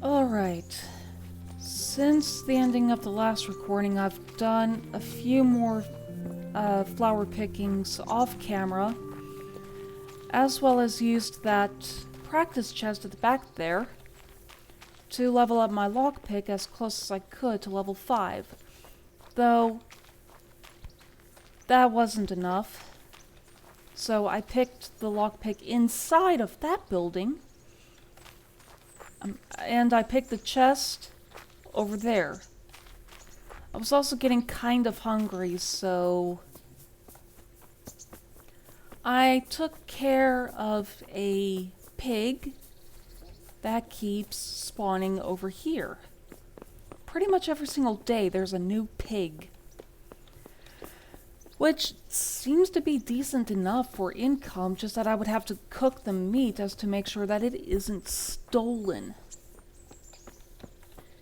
Alright. Since the ending of the last recording, I've done a few more flower pickings off camera, as well as used that practice chest at the back there to level up my lockpick as close as I could to level 5. Though, that wasn't enough. So I picked the lockpick inside of that building, and I picked the chest over there. I was also getting kind of hungry, so I took care of a pig that keeps spawning over here. Pretty much every single day there's a new pig, which seems to be decent enough for income, just that I would have to cook the meat as to make sure that it isn't stolen.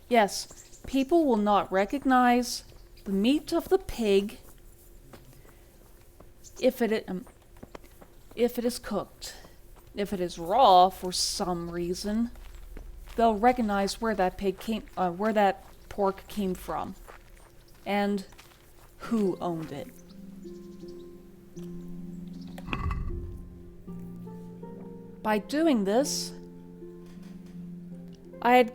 Yes, people will not recognize the meat of the pig if it is cooked. If it is raw for some reason, they'll recognize where that where that pork came from, and who owned it. By doing this, I had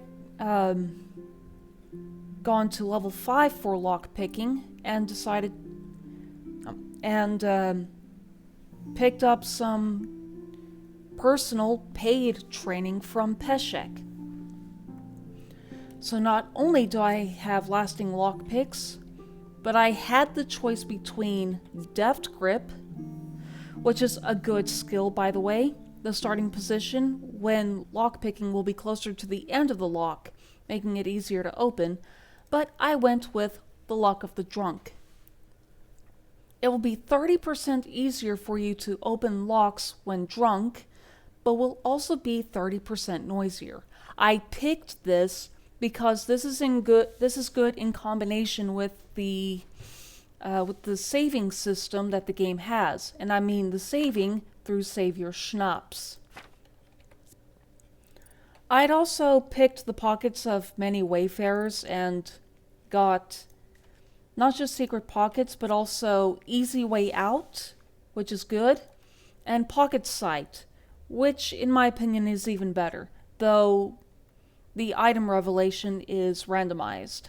gone to level 5 for lockpicking and decided picked up some personal paid training from Peshek. So not only do I have lasting lockpicks, but I had the choice between Deft Grip, which is a good skill by the way, the starting position when lockpicking will be closer to the end of the lock, making it easier to open, but I went with the Luck of the Drunk. It will be 30% easier for you to open locks when drunk, but will also be 30% noisier. I picked this because this is good in combination with the saving system that the game has, and I mean the saving through Save Your Schnapps. I'd also picked the pockets of many wayfarers and got not just secret pockets, but also Easy Way Out, which is good, and Pocket Sight, which in my opinion is even better, though the item revelation is randomized.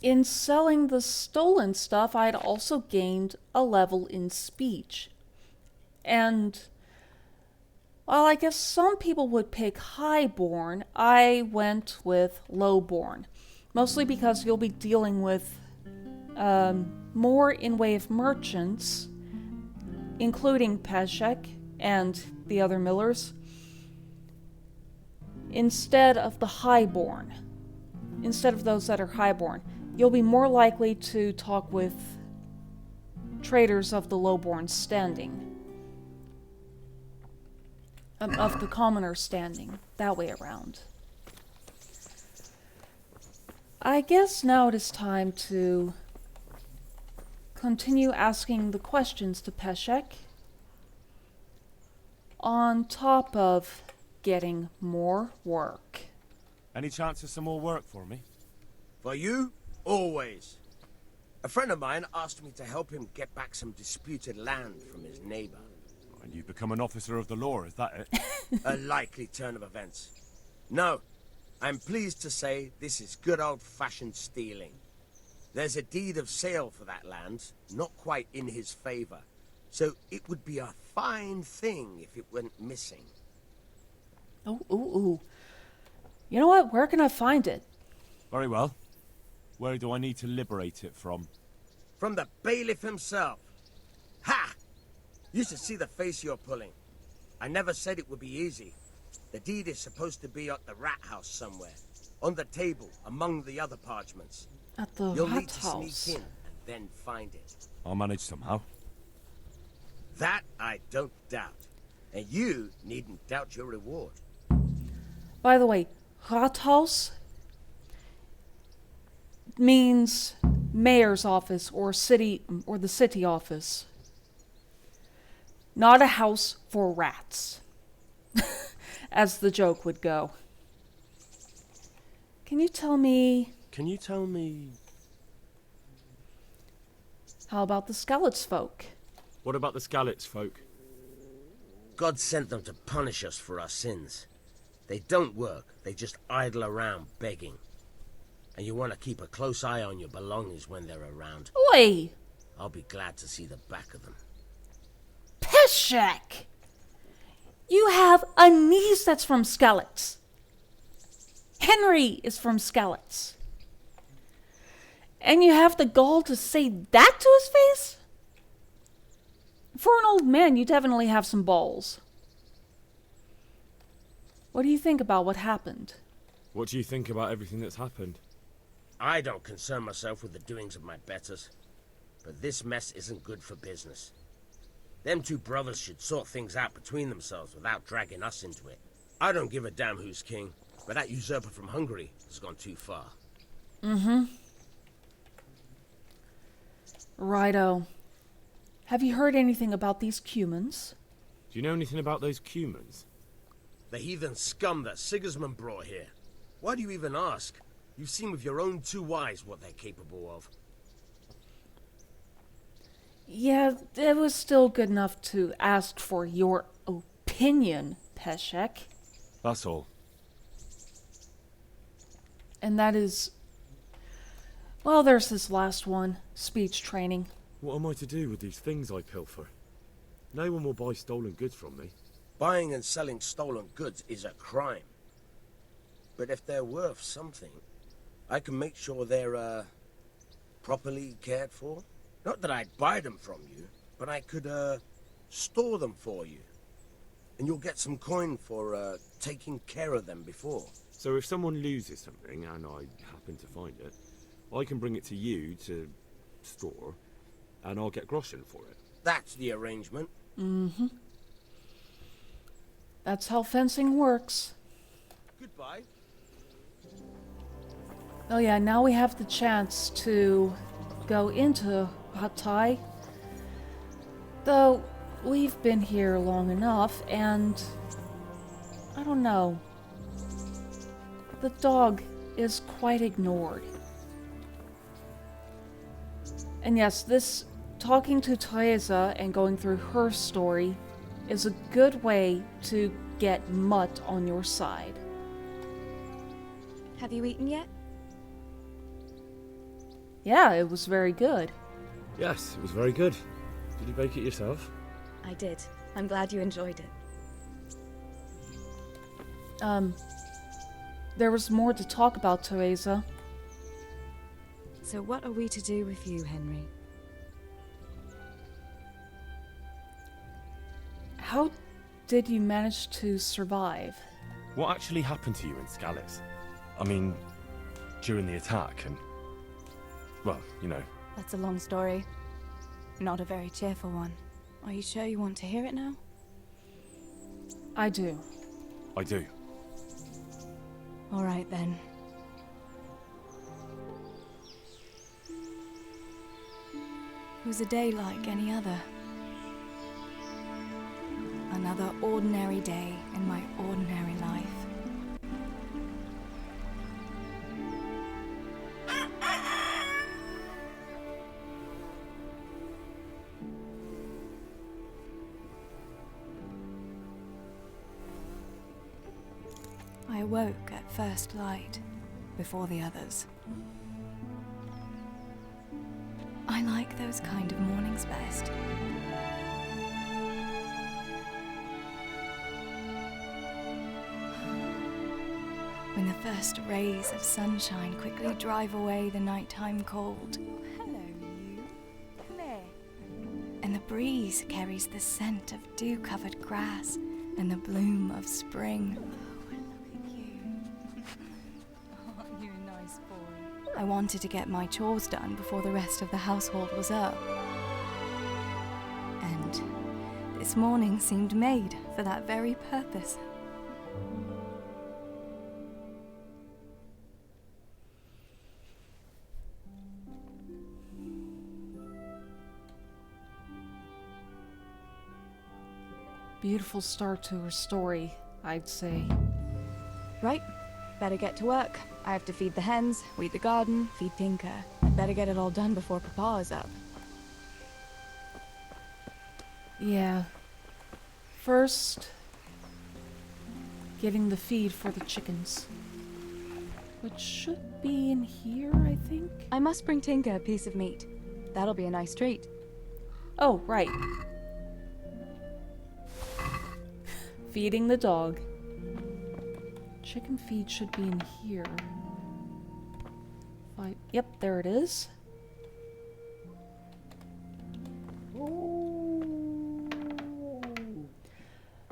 In selling the stolen stuff, I had also gained a level in speech. And while I guess some people would pick highborn, I went with lowborn. Mostly because you'll be dealing with more in way of merchants, including Peshek and the other millers, instead of the highborn. Instead of those that are highborn, you'll be more likely to talk with traders of the lowborn standing. Of the commoner standing, that way around. I guess now it is time to continue asking the questions to Peshek, on top of getting more work. Any chance of some more work for me? For you, always. A friend of mine asked me to help him get back some disputed land from his neighbor. And you've become an officer of the law, is that it? A likely turn of events. No, I'm pleased to say this is good old-fashioned stealing. There's a deed of sale for that land, not quite in his favor. So it would be a fine thing if it went missing. Ooh. You know what? Where can I find it? Very well. Where do I need to liberate it from? From the bailiff himself. Ha! You should see the face you're pulling. I never said it would be easy. The deed is supposed to be at the rat house somewhere. On the table, among the other parchments. At the You'll need rat to house. sneak in and then find it. I'll manage somehow. That I don't doubt. And you needn't doubt your reward. By the way, Rathaus means mayor's office or the city office. Not a house for rats, as the joke would go. Can you tell me how about the Skalitz folk? What about the Skalitz folk? God sent them to punish us for our sins. They don't work, they just idle around begging. And you want to keep a close eye on your belongings when they're around. Oi! I'll be glad to see the back of them. Peshek! You have a niece that's from Skalitz. Henry is from Skalitz. And you have the gall to say that to his face? For an old man, you definitely have some balls. What do you think about what happened? What do you think about everything that's happened? I don't concern myself with the doings of my betters. But this mess isn't good for business. Them two brothers should sort things out between themselves without dragging us into it. I don't give a damn who's king, but that usurper from Hungary has gone too far. Mm-hmm. Righto. Have you heard anything about these Cumans? Do you know anything about those Cumans? The heathen scum that Sigismund brought here. Why do you even ask? You've seen with your own two eyes what they're capable of. Yeah, it was still good enough to ask for your opinion, Peshek. That's all. And that is... Well, there's this last one. Speech training. What am I to do with these things I pilfer? No one will buy stolen goods from me. Buying and selling stolen goods is a crime. But if they're worth something, I can make sure they're, properly cared for. Not that I'd buy them from you, but I could, store them for you. And you'll get some coin for, taking care of them before. So if someone loses something, and I happen to find it, I can bring it to you to store, and I'll get groschen for it. That's the arrangement. Mm-hmm. That's how fencing works. Goodbye. Oh yeah, now we have the chance to go into Hatay. Though, we've been here long enough, and... I don't know. The dog is quite ignored. And yes, this talking to Teresa and going through her story is a good way to get Mutt on your side. Have you eaten yet? Yeah, it was very good. Yes, it was very good. Did you bake it yourself? I did. I'm glad you enjoyed it. There was more to talk about, Teresa. So what are we to do with you, Henry? How did you manage to survive? What actually happened to you in Skalitz? I mean, during the attack and... Well, you know. That's a long story. Not a very cheerful one. Are you sure you want to hear it now? I do. I do. All right then. It was a day like any other. Another ordinary day in my ordinary life. I awoke at first light, before the others. I like those kind of mornings best. when the first rays of sunshine quickly drive away the nighttime cold. Hello, you. Come here. And the breeze carries the scent of dew-covered grass and the bloom of spring. Oh, look at you. Aren't you a nice boy? I wanted to get my chores done before the rest of the household was up. And this morning seemed made for that very purpose. Beautiful start to her story, I'd say. Right, better get to work. I have to feed the hens, weed the garden, feed Tinker. I'd better get it all done before Papa is up. Yeah. First, getting the feed for the chickens. Which should be in here, I think. I must bring Tinker a piece of meat. That'll be a nice treat. Oh, right. Feeding the dog. Chicken feed should be in here. Yep, there it is.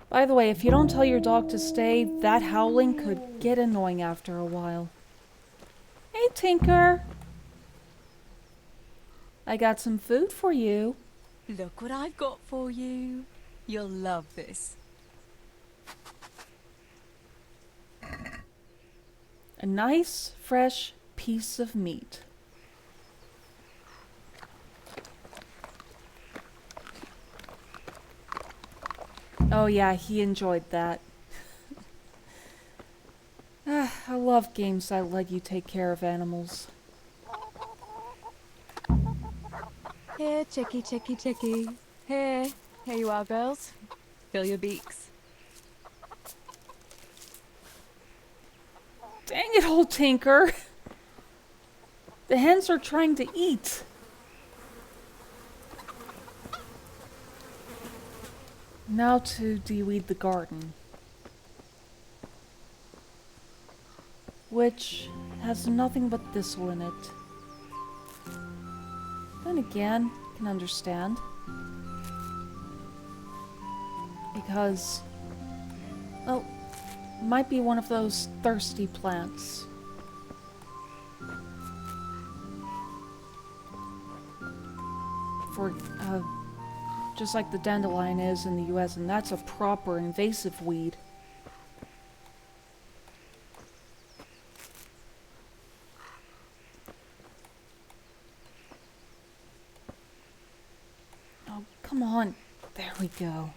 By the way, if you don't tell your dog to stay, that howling could get annoying after a while. Hey, Tinker. I got some food for you. Look what I've got for you. You'll love this. A nice, fresh piece of meat. Oh yeah, he enjoyed that. I love games that let you take care of animals. Here, chickie, chickie, chickie. Here you are, girls. Fill your beaks. Dang it, old Tinker! The hens are trying to eat. Now to de-weed the garden. Which has nothing but thistle in it. Then again, I can understand. Because, well, it might be one of those thirsty plants. For, just like the dandelion is in the US, and that's a proper invasive weed. Oh, come on. There we go.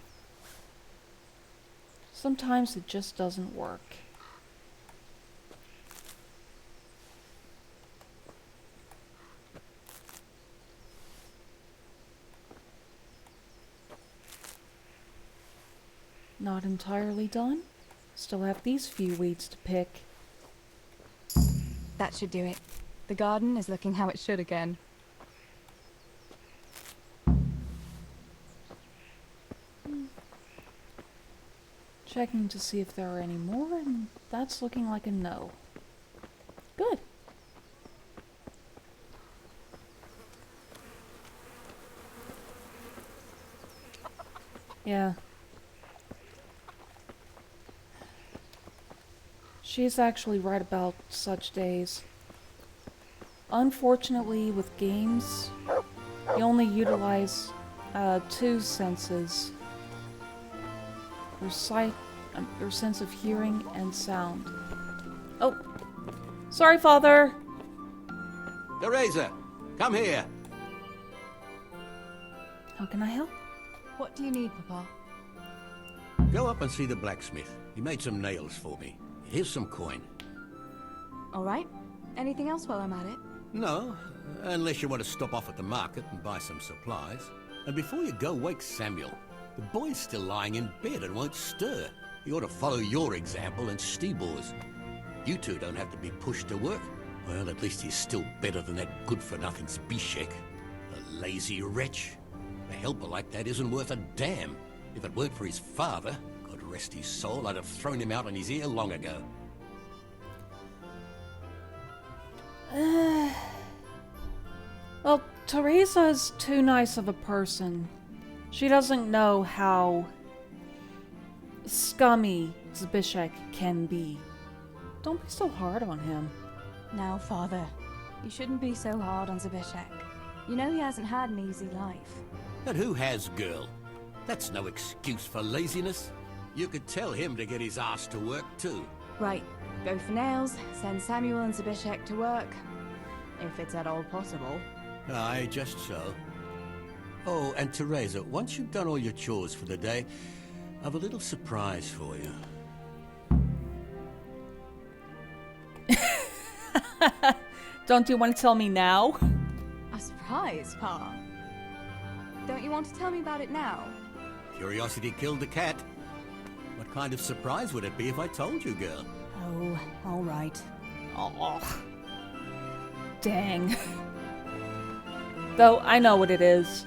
Sometimes it just doesn't work. Not entirely done. Still have these few weeds to pick. That should do it. The garden is looking how it should again. Checking to see if there are any more, and that's looking like a no. Good. Yeah. She's actually right about such days. Unfortunately, with games, you only utilize 2 senses. Your sight, your sense of hearing and sound. Oh, sorry, Father. Teresa, come here. How can I help? What do you need, Papa? Go up and see the blacksmith. He made some nails for me. Here's some coin. All right. Anything else while I'm at it? No, unless you want to stop off at the market and buy some supplies. And before you go, wake Samuel. The boy's still lying in bed and won't stir. He ought to follow your example and Steebor's. You two don't have to be pushed to work. Well, at least he's still better than that good-for-nothing Zbyszek. A lazy wretch. A helper like that isn't worth a damn. If it weren't for his father, God rest his soul, I'd have thrown him out on his ear long ago. Well, Teresa's too nice of a person. She doesn't know how scummy Zbyszek can be. Don't be so hard on him. Now, Father, you shouldn't be so hard on Zbyszek. You know he hasn't had an easy life. And who has, girl? That's no excuse for laziness. You could tell him to get his ass to work, too. Right, go for nails, send Samuel and Zbyszek to work. If it's at all possible. Aye, just so. Oh, and Teresa, once you've done all your chores for the day, I've a little surprise for you. Don't you want to tell me now? A surprise, Pa? Don't you want to tell me about it now? Curiosity killed the cat. What kind of surprise would it be if I told you, girl? Oh, all right. Oh, dang. Though I know what it is.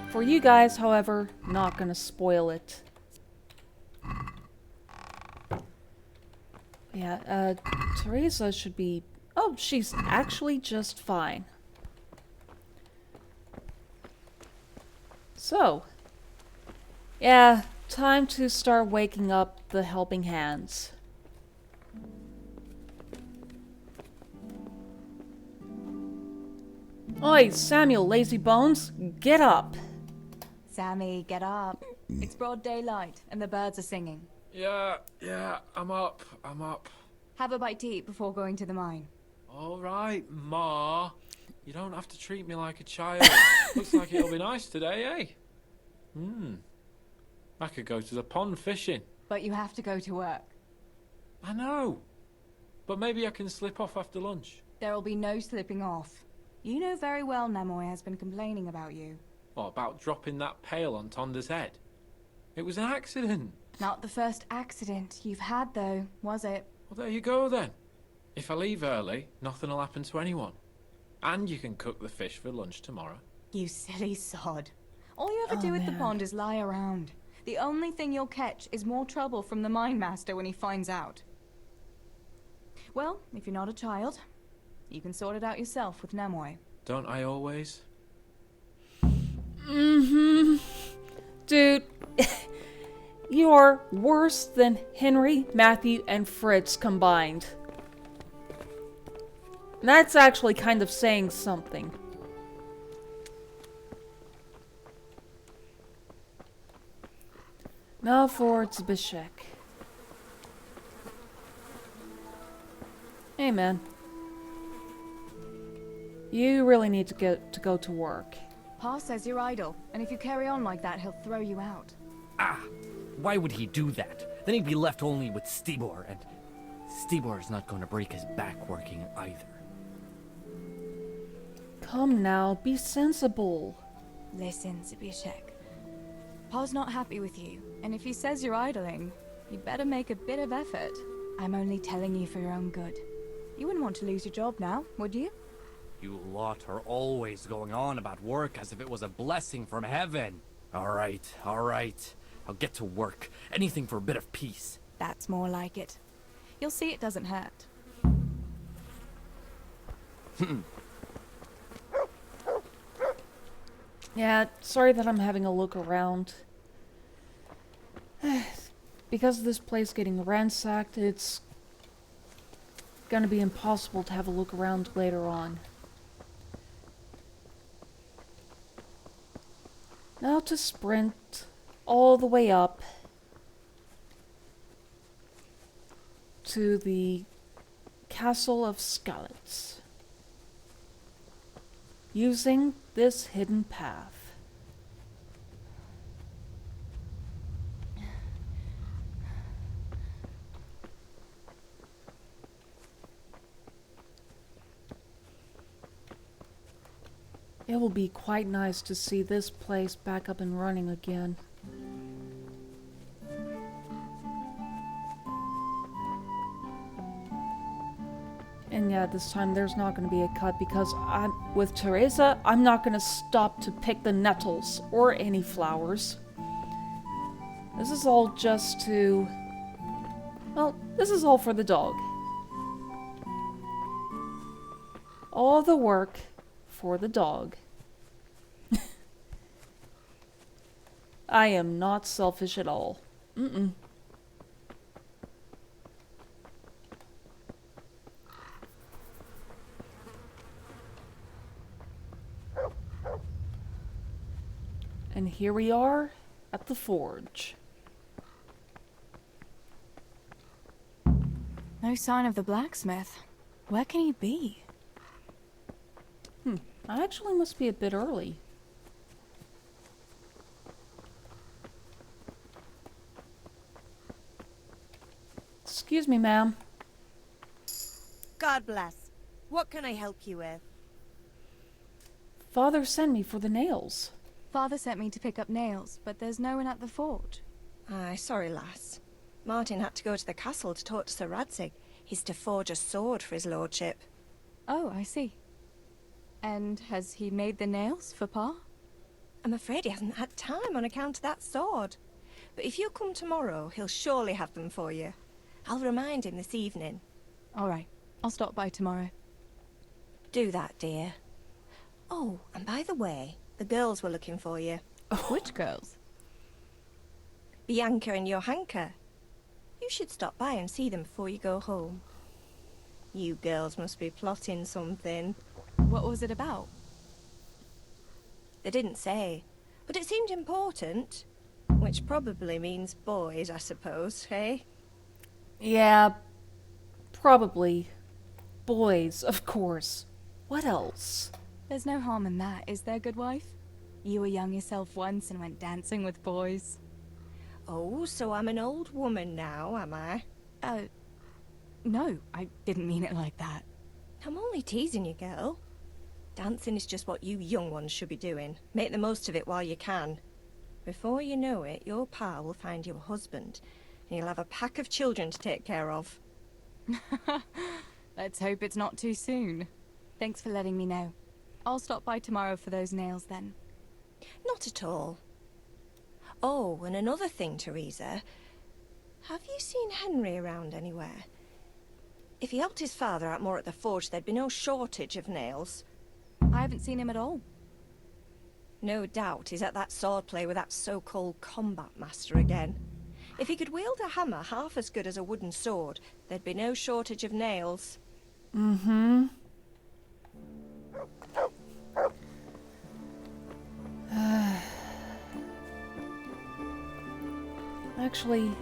For you guys, however, not gonna spoil it. Yeah, Teresa should be... Oh, she's actually just fine. So, yeah, time to start waking up the helping hands. Oi, Samuel, lazy bones, get up. Sammy, get up. It's broad daylight, and the birds are singing. Yeah, I'm up. Have a bite to eat before going to the mine. All right, Ma. You don't have to treat me like a child. Looks like it'll be nice today, eh? I could go to the pond fishing. But you have to go to work. I know. But maybe I can slip off after lunch. There'll be no slipping off. You know very well Nemoy has been complaining about you. What about dropping that pail on Tonda's head? It was an accident. Not the first accident you've had, though, was it? Well, there you go then. If I leave early, nothing will happen to anyone. And you can cook the fish for lunch tomorrow. You silly sod. All you ever do at the pond is lie around. The only thing you'll catch is more trouble from the mine master when he finds out. Well, if you're not a child, you can sort it out yourself with Nemoy. Don't I always? Dude, you're worse than Henry, Matthew, and Fritz combined. That's actually kind of saying something. Now for Zbyszek. Hey man. You really need to go to work. Pa says you're idle, and if you carry on like that, he'll throw you out. Ah! Why would he do that? Then he'd be left only with Stibor, and Stibor's not going to break his back working either. Come now, be sensible. Listen, Zbyszek. Pa's not happy with you, and if he says you're idling, you'd better make a bit of effort. I'm only telling you for your own good. You wouldn't want to lose your job now, would you? You lot are always going on about work as if it was a blessing from heaven. All right. I'll get to work. Anything for a bit of peace. That's more like it. You'll see it doesn't hurt. Yeah, sorry that I'm having a look around. Because of this place getting ransacked, it's gonna be impossible to have a look around later on. Now to sprint all the way up to the Castle of Skalitz, using this hidden path. It will be quite nice to see this place back up and running again. And yeah, this time there's not going to be a cut because with Teresa, I'm not going to stop to pick the nettles or any flowers. This is all just to... Well, this is all for the dog. all the work for the dog. I am not selfish at all. Mm-mm. And here we are at the forge. No sign of the blacksmith. Where can he be? I actually must be a bit early. Excuse me, ma'am. God bless. What can I help you with? Father sent me for the nails. Father sent me to pick up nails, but there's no one at the forge. Aye, sorry, lass. Martin had to go to the castle to talk to Sir Radzig. He's to forge a sword for his lordship. Oh, I see. And has he made the nails for Pa? I'm afraid he hasn't had time on account of that sword. But if you come tomorrow, he'll surely have them for you. I'll remind him this evening. All right, I'll stop by tomorrow. Do that, dear. Oh, and by the way, the girls were looking for you. Which girls? Bianca and Johanka. You should stop by and see them before you go home. You girls must be plotting something. What was it about? They didn't say, but it seemed important. Which probably means boys, I suppose, eh? Yeah, probably. Boys, of course. What else? There's no harm in that, is there, good wife? You were young yourself once and went dancing with boys. Oh, so I'm an old woman now, am I? No, I didn't mean it like that. I'm only teasing you, girl. Dancing is just what you young ones should be doing. Make the most of it while you can. Before you know it, your pa will find you a husband, and you'll have a pack of children to take care of. Let's hope it's not too soon. Thanks for letting me know. I'll stop by tomorrow for those nails then. Not at all. Oh, and another thing, Teresa. Have you seen Henry around anywhere? If he helped his father out more at the forge, there'd be no shortage of nails. I haven't seen him at all. No doubt he's at that swordplay with that so-called combat master again. If he could wield a hammer half as good as a wooden sword, there'd be no shortage of nails. Mm-hmm. Actually...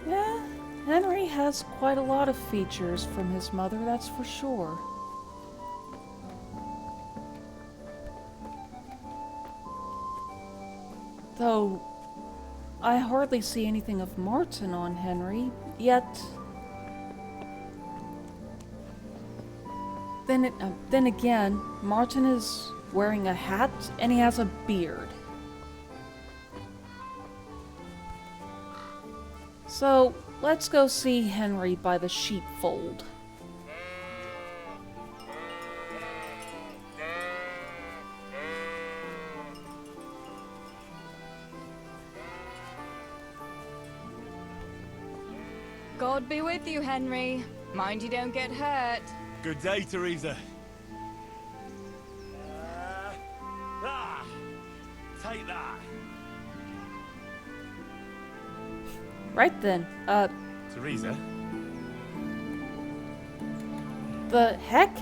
yeah, Henry has quite a lot of features from his mother, that's for sure. Though, I hardly see anything of Martin on Henry, yet... Then again, Martin is wearing a hat and he has a beard. So, let's go see Henry by the sheepfold. God be with you, Henry. Mind you don't get hurt. Good day, Teresa. Take that. Right then, Teresa? the heck?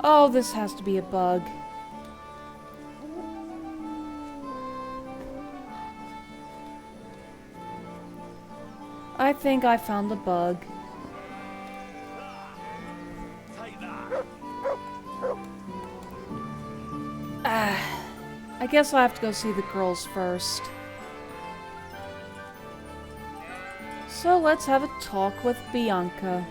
Oh, this has to be a bug. I think I found a bug. Take that. I guess I have to go see the girls first. So let's have a talk with Bianca.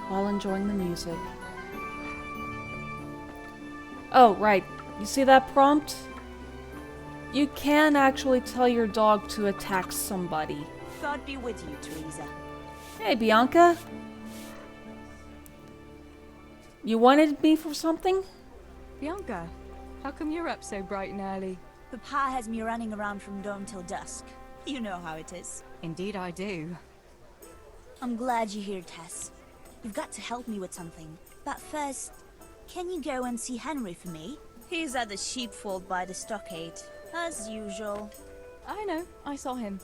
While enjoying the music. Oh, right. You see that prompt? You can actually tell your dog to attack somebody. God be with you, Teresa. Hey, Bianca. You wanted me for something? Bianca, How come you're up so bright and early? Papa has me running around from dawn till dusk. You know how it is. Indeed I do. I'm glad you're here, Tess. You've got to help me with something. But first, can you go and see Henry for me? He's at the sheepfold by the stockade, as usual. I know, I saw him.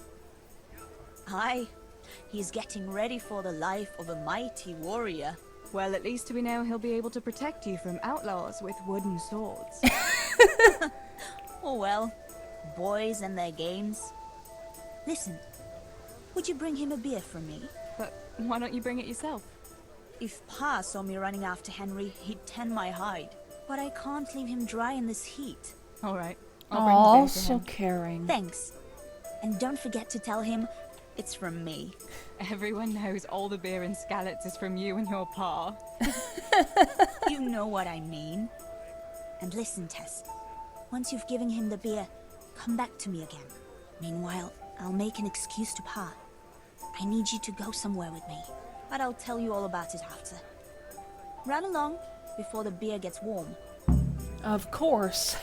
Aye, he's getting ready for the life of a mighty warrior. Well, at least we know he'll be able to protect you from outlaws with wooden swords. Oh well, boys and their games. Listen, would you bring him a beer from me? But why don't you bring it yourself? If Pa saw me running after Henry, he'd tan my hide. But I can't leave him dry in this heat. All right. Oh, so caring. Thanks. And don't forget to tell him it's from me. Everyone knows all the beer in Skalitz is from you and your pa. You know what I mean. And listen, Tess. Once you've given him the beer, come back to me again. Meanwhile, I'll make an excuse to Pa. I need you to go somewhere with me. But I'll tell you all about it after. Run along before the beer gets warm. Of course.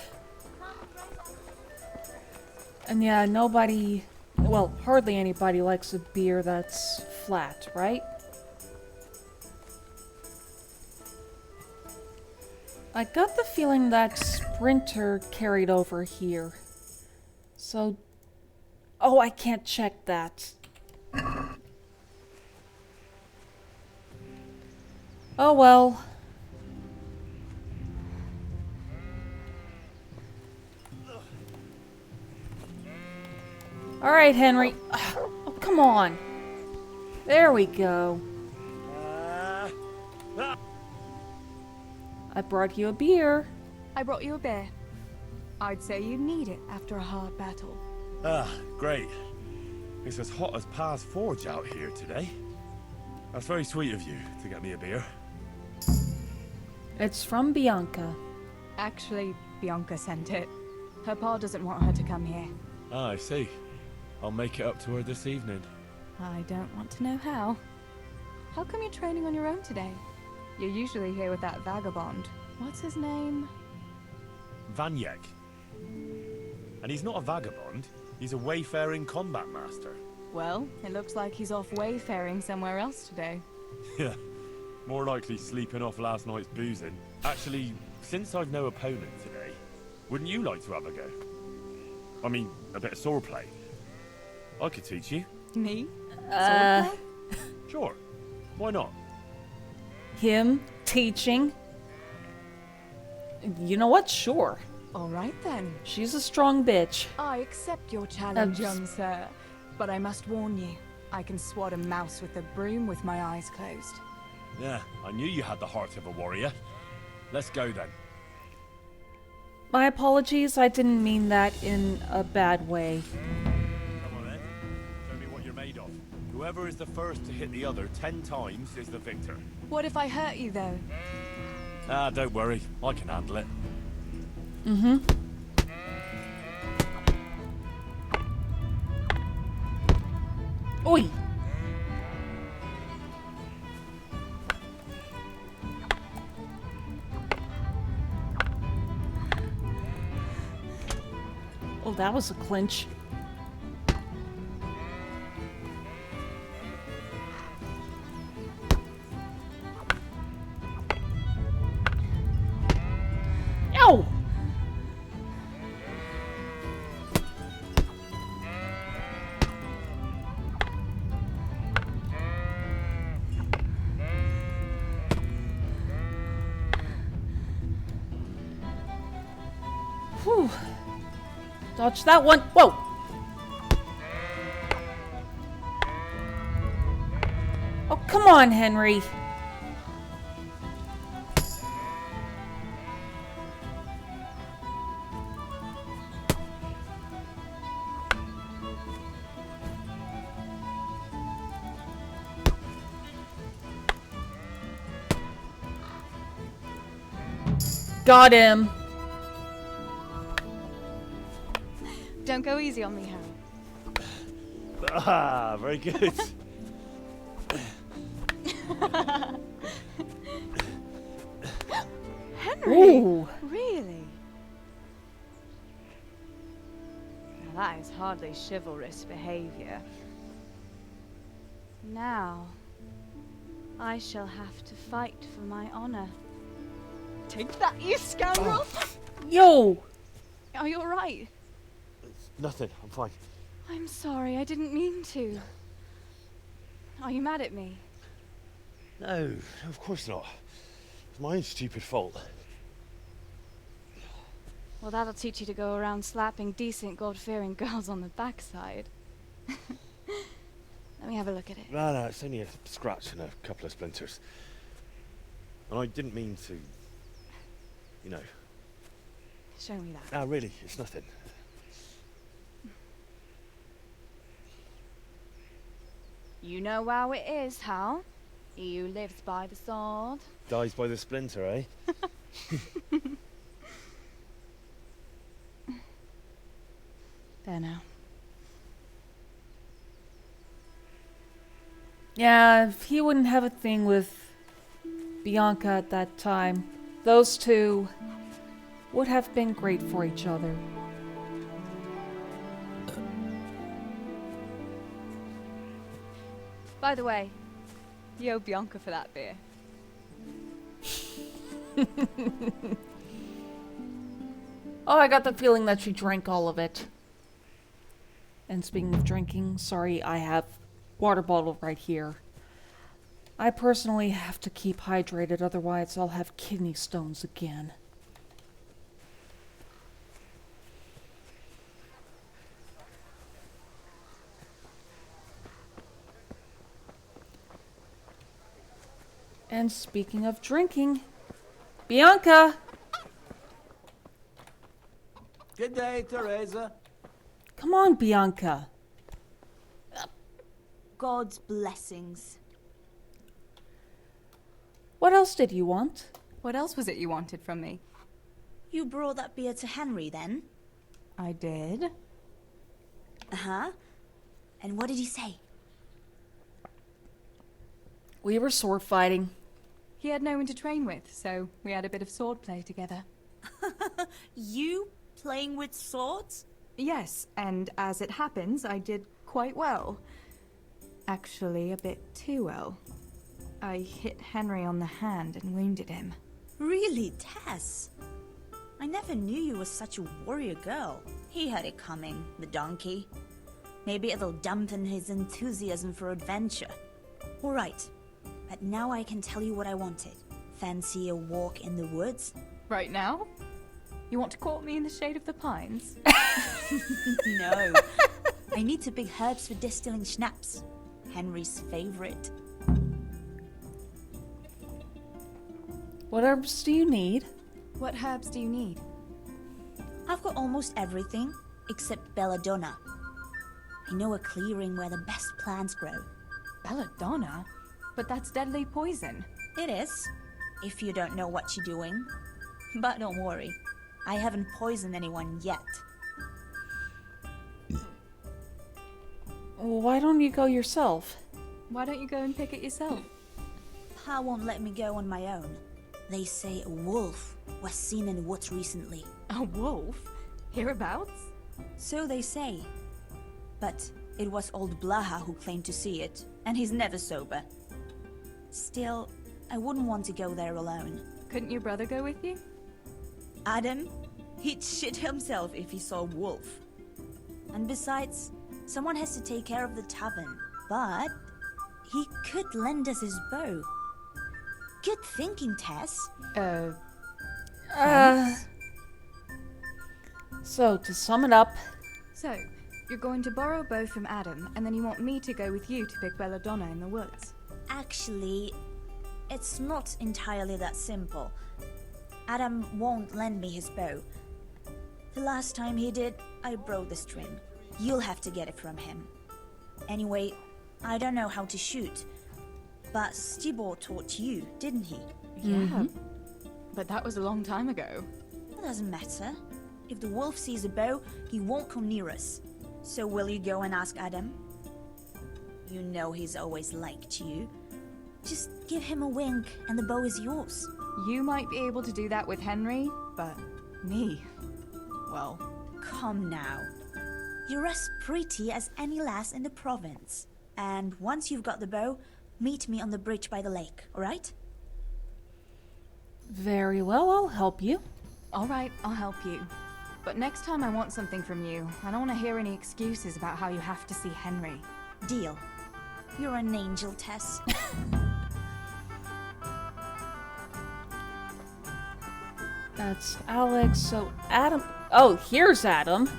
And yeah, nobody, well, hardly anybody likes a beer that's flat, right? I got the feeling that Sprinter carried over here. So... Oh, I can't check that. Oh well. Alright, Henry. Oh, come on. There we go. I brought you a beer. I brought you a beer. I'd say you need it after a hard battle. Ah, great. It's as hot as Pa's Forge out here today. That's very sweet of you to get me a beer. It's from Bianca. Actually, Bianca sent it. Her pa doesn't want her to come here. Ah, I see. I'll make it up to her this evening. I don't want to know how. How come you're training on your own today? You're usually here with that vagabond. What's his name? Vanyek. And he's not a vagabond. He's a wayfaring combat master. Well, it looks like he's off wayfaring somewhere else today. Yeah, more likely sleeping off last night's boozing. Actually, since I've no opponent today, wouldn't you like to have a go? I mean, a bit of swordplay. I could teach you. Me? Sure. Why not? Him teaching. You know what? Sure. All right then. She's a strong bitch. I accept your challenge, young sir. But I must warn you, I can swat a mouse with a broom with my eyes closed. Yeah, I knew you had the heart of a warrior. Let's go then. My apologies, I didn't mean that in a bad way. Come on then. Show me what you're made of. Whoever is the first to hit the other 10 times is the victor. What if I hurt you, though? Ah, don't worry. I can handle it. Mm-hmm. Oi! Oh, that was a clinch. Ow! Whew. Dodge that one. Whoa! Oh, come on, Henry. Got him. Don't go easy on me, Harry. Ah, very good. Henry! Ooh. Really? hardly chivalrous behavior. Now, I shall have to fight for my honor. Take that, you scoundrel! Yo! Are you alright? Nothing, I'm fine. I'm sorry, I didn't mean to. Are you mad at me? No, of course not. It's my own stupid fault. Well, that'll teach you to go around slapping decent, God-fearing girls on the backside. Let me have a look at it. No, it's only a scratch and a couple of splinters. And I didn't mean to, you know. Show me that. No, really, it's nothing. You know how it is, Hal? He who lives by the sword. Dies by the splinter, eh? There now. Yeah, if he wouldn't have a thing with Bianca at that time, those two would have been great for each other. By the way, you owe Bianca for that beer. Oh, I got the feeling that she drank all of it. And speaking of drinking, sorry, I have water bottle right here. I personally have to keep hydrated, otherwise I'll have kidney stones again. And speaking of drinking, Bianca! Good day, Teresa. Come on, Bianca. God's blessings. What else did you want? What else was it you wanted from me? You brought that beer to Henry then? I did. Uh-huh. And what did he say? We were sword fighting. He had no one to train with, so we had a bit of sword play together. You playing with swords? Yes, and as it happens, I did quite well. Actually, a bit too well. I hit Henry on the hand and wounded him. Really, Tess? I never knew you were such a warrior girl. He had it coming, the donkey. Maybe it'll dampen his enthusiasm for adventure. All right, but now I can tell you what I wanted. Fancy a walk in the woods? Right now? You want to court me in the shade of the pines? No. I need to pick herbs for distilling schnapps. Henry's favorite. What herbs do you need? What herbs do you need? I've got almost everything except belladonna. I know a clearing where the best plants grow. Belladonna? But that's deadly poison. It is, if you don't know what you're doing. But don't worry, I haven't poisoned anyone yet. Why don't you go yourself? Why don't you go and pick it yourself? Pa won't let me go on my own. They say a wolf was seen in the woods recently. A wolf? Hereabouts? So they say. But it was old Blaha who claimed to see it, and he's never sober. Still, I wouldn't want to go there alone. Couldn't your brother go with you? Adam? He'd shit himself if he saw a wolf. And besides, someone has to take care of the tavern. But he could lend us his bow. Good thinking, Tess. So, to sum it up, So, you're going to borrow a bow from Adam, and then you want me to go with you to pick belladonna in the woods. Actually, it's not entirely that simple. Adam won't lend me his bow. The last time he did, I broke the string. You'll have to get it from him. Anyway, I don't know how to shoot. But Stibor taught you, didn't he? Yeah, but that was a long time ago. It doesn't matter. If the wolf sees a bow, he won't come near us. So will you go and ask Adam? You know he's always liked you. Just give him a wink and the bow is yours. You might be able to do that with Henry, but me, well... Come now. You're as pretty as any lass in the province. And once you've got the bow, meet me on the bridge by the lake, alright? Very well, I'll help you. All right, I'll help you. But next time I want something from you, I don't want to hear any excuses about how you have to see Henry. Deal. You're an angel, Tess. That's Alex, so Adam... Oh, here's Adam.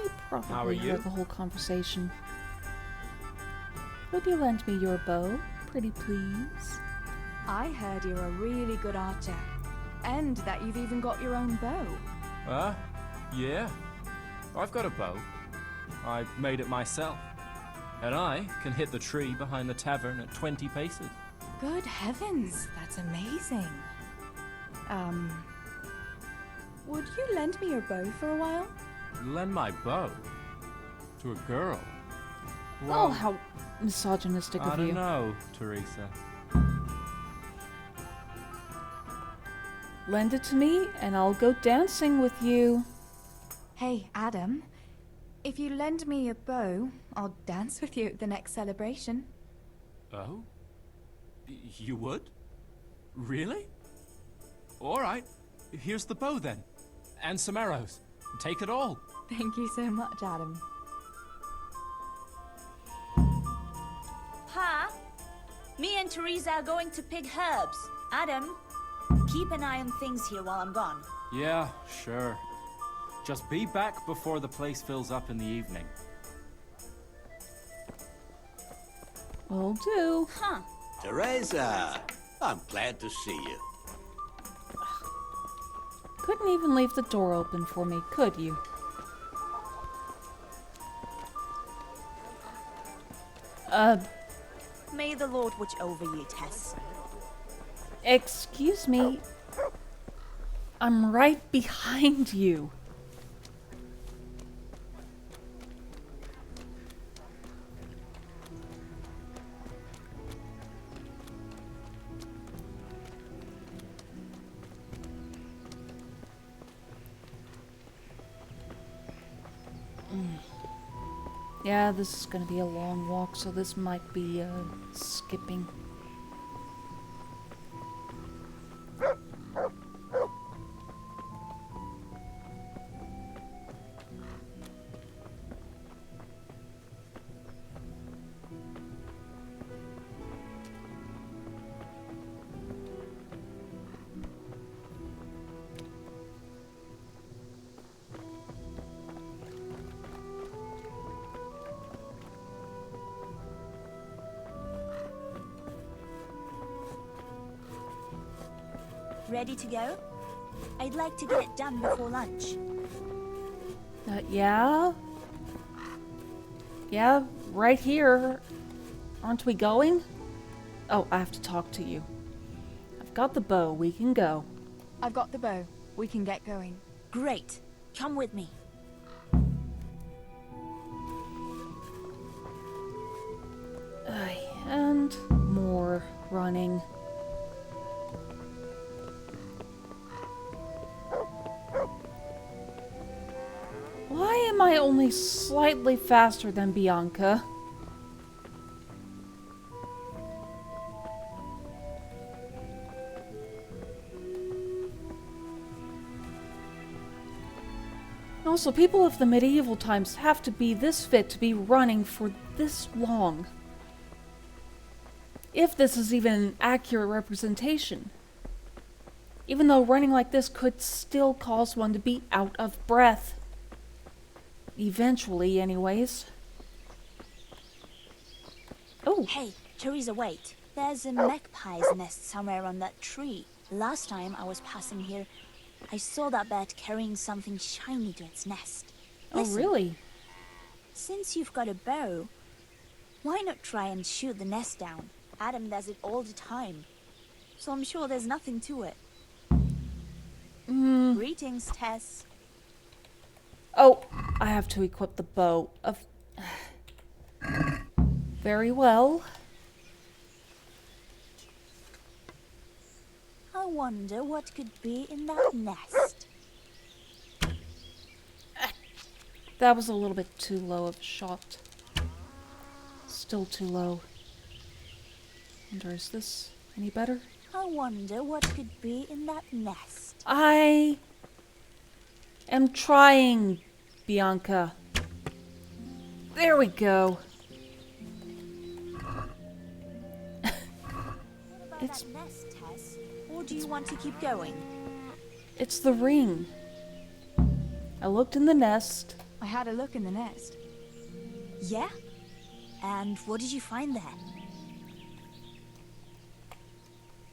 You probably How are you? heard the whole conversation. Would you lend me your bow, pretty please? I heard you're a really good archer. And that you've even got your own bow. Yeah. I've got a bow. I made it myself. And I can hit the tree behind the tavern at 20 paces. Good heavens, that's amazing. Would you lend me your bow for a while? Lend my bow? To a girl? Oh, Well, how misogynistic I of don't you. know, Teresa. Lend it to me, and I'll go dancing with you. Hey, Adam. If you lend me your bow, I'll dance with you at the next celebration. Oh? You would? Really? Alright, here's the bow then. And some arrows. Take it all. Thank you so much, Adam. Pa? Me and Teresa are going to pick herbs. Adam, keep an eye on things here while I'm gone. Yeah, sure. Just be back before the place fills up in the evening. Will do. Huh. Teresa, I'm glad to see you. Couldn't even leave the door open for me, could you? May the Lord watch over you, Tess. Excuse me. I'm right behind you. Yeah, this is gonna be a long walk, so this might be skipping. Ready to go? I'd like to get it done before lunch. Yeah? Yeah, right here. Aren't we going? Oh, I have to talk to you. I've got the bow, we can go. I've got the bow. We can get going. Great. Come with me. And more running. Why am I only slightly faster than Bianca? Also, people of the medieval times have to be this fit to be running for this long. If this is even an accurate representation. Even though running like this could still cause one to be out of breath. Eventually, anyways. Oh. Hey, Teresa, wait. There's a magpie's nest somewhere on that tree. Last time I was passing here, I saw that bird carrying something shiny to its nest. Listen, Oh, really? since you've got a bow, why not try and shoot the nest down? Adam does it all the time, so I'm sure there's nothing to it. Greetings, Tess. Oh, I have to equip the bow. Very well. I wonder what could be in that nest. That was a little bit too low of a shot. Still too low. Wonder, is this any better? I wonder what could be in that nest. I am trying, Bianca. There we go. What about It's- that nest, Tess? Or do you want to keep going? It's the ring. I looked in the nest. I had a look in the nest. Yeah? And what did you find there?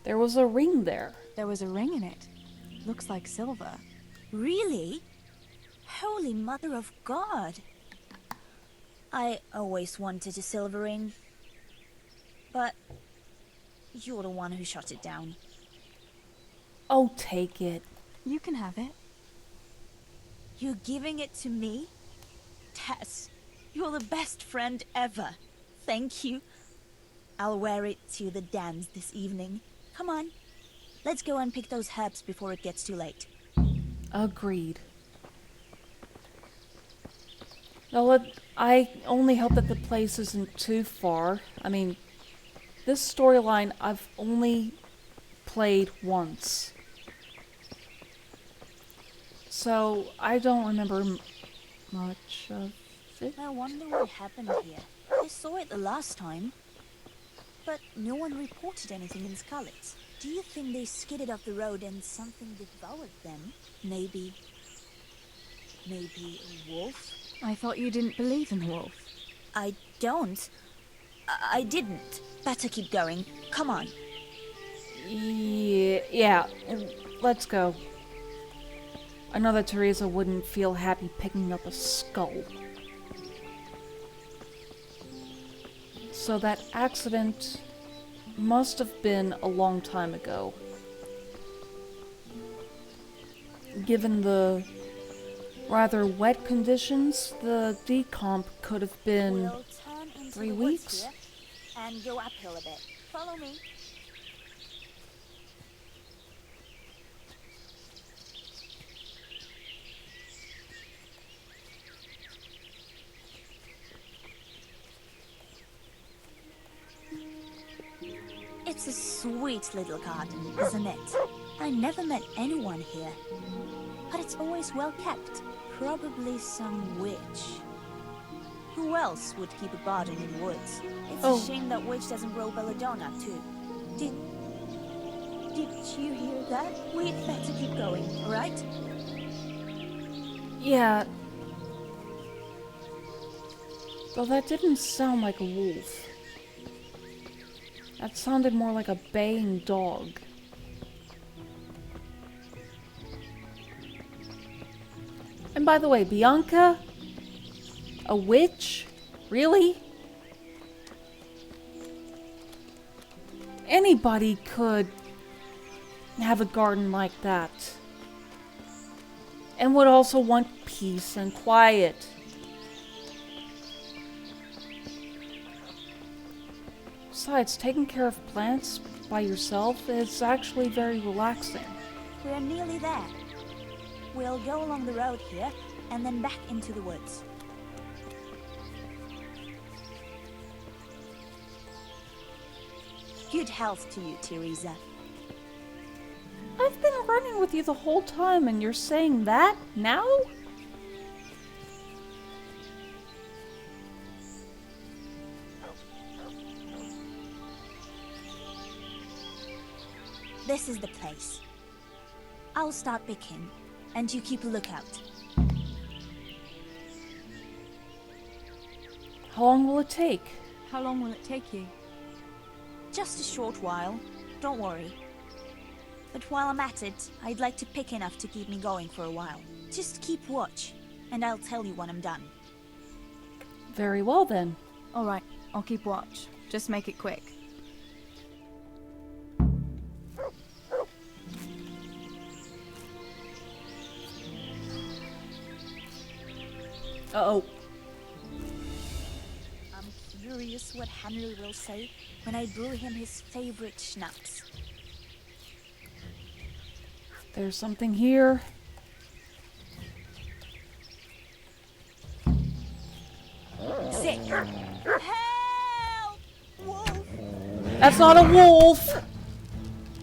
There was a ring there. There was a ring in it. Looks like silver. Really? Holy Mother of God! I always wanted a silver ring. But you're the one who shot it down. Oh, take it. You can have it. You're giving it to me? Tess, you're the best friend ever. Thank you. I'll wear it to the dance this evening. Come on. Let's go and pick those herbs before it gets too late. Agreed. Now, I only hope that the place isn't too far. I mean, this storyline I've only played once. So, I don't remember much of it. I wonder what happened here. I saw it the last time, but no one reported anything in Scarlet. Do you think they skidded off the road and something devoured them? Maybe a wolf? I thought you didn't believe in the wolf. I don't. I didn't. Better keep going. Come on. Yeah, let's go. I know that Teresa wouldn't feel happy picking up a skull. So that accident must have been a long time ago. Given the rather wet conditions, the decomp could have been We'll turn into 3 the woods weeks. here and go uphill a bit. Follow me. It's a sweet little garden, isn't it? I never met anyone here. But it's always well kept. Probably some witch. Who else would keep a garden in woods? It's Oh. a shame that witch doesn't grow belladonna too. Did you hear that? We'd better keep going, alright? Yeah. Though that didn't sound like a wolf. That sounded more like a baying dog. And by the way, Bianca? A witch? Really? Anybody could have a garden like that. And would also want peace and quiet. Besides, taking care of plants by yourself is actually very relaxing. We're nearly there. We'll go along the road here and then back into the woods. Good health to you, Teresa. I've been running with you the whole time and you're saying that now? This is the place. I'll start picking, and you keep a lookout. How long will it take? How long will it take you? Just a short while. Don't worry. But while I'm at it, I'd like to pick enough to keep me going for a while. Just keep watch, and I'll tell you when I'm done. Very well then. Alright, I'll keep watch. Just make it quick. Uh-oh. I'm curious what Henry will say when I brew him his favorite schnapps. There's something here. Sit. Help! Wolf! That's not a wolf!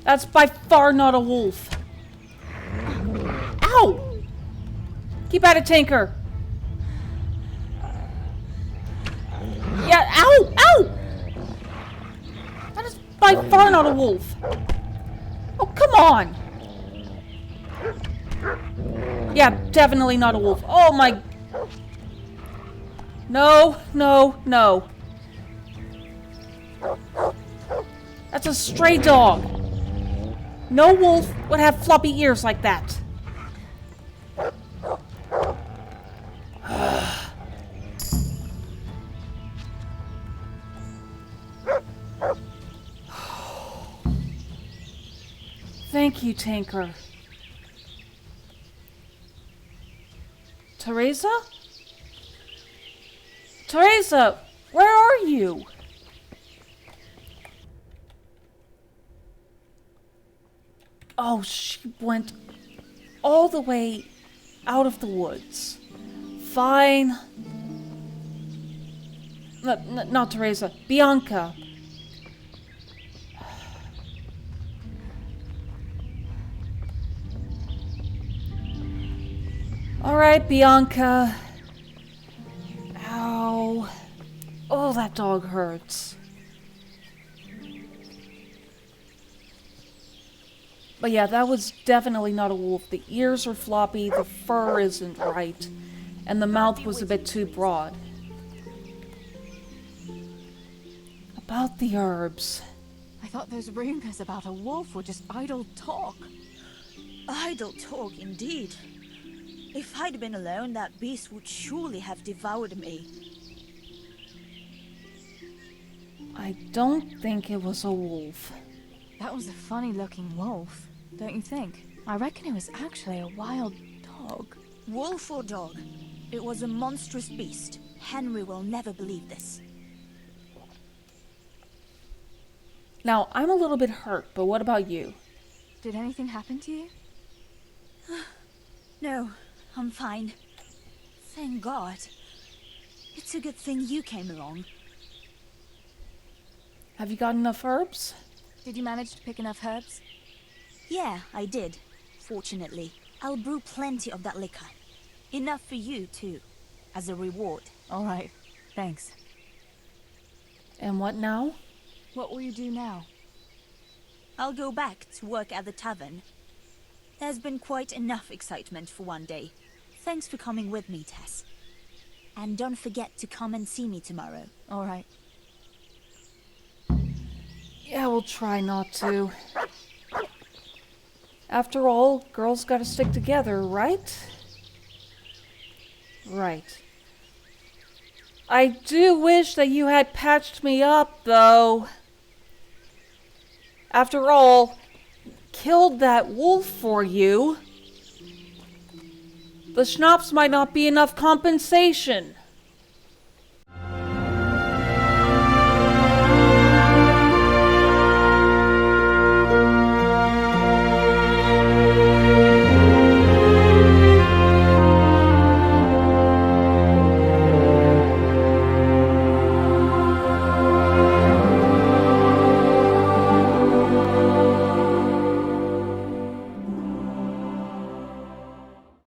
That's by far not a wolf. Ow! Keep at it, Tinker. Yeah, ow! Ow! That is by far not a wolf. Oh, come on! Yeah, definitely not a wolf. Oh my... No, no, no. That's a stray dog. No wolf would have floppy ears like that. Thank you, Tinker. Teresa? Teresa, where are you? Oh, she went all the way out of the woods. Fine. Not Teresa. Bianca. All right, Bianca. Ow. Oh, that dog hurts. But yeah, that was definitely not a wolf. The ears are floppy, the fur isn't right, and the mouth was a bit too broad. About the herbs. I thought those rumors about a wolf were just idle talk. Idle talk, indeed. If I'd been alone, that beast would surely have devoured me. I don't think it was a wolf. That was a funny-looking wolf, don't you think? I reckon it was actually a wild dog. Wolf or dog, it was a monstrous beast. Henry will never believe this. Now, I'm a little bit hurt, but what about you? Did anything happen to you? No, I'm fine. Thank God. It's a good thing you came along. Have you got enough herbs? Did you manage to pick enough herbs? Yeah, I did. Fortunately. I'll brew plenty of that liquor. Enough for you, too. As a reward. All right, thanks. And what now? What will you do now? I'll go back to work at the tavern. There's been quite enough excitement for one day. Thanks for coming with me, Tess. And don't forget to come and see me tomorrow. All right. Yeah, we'll try not to. After all, girls gotta stick together, right? Right. I do wish that you had patched me up, though. After all, killed that wolf for you. The schnapps might not be enough compensation.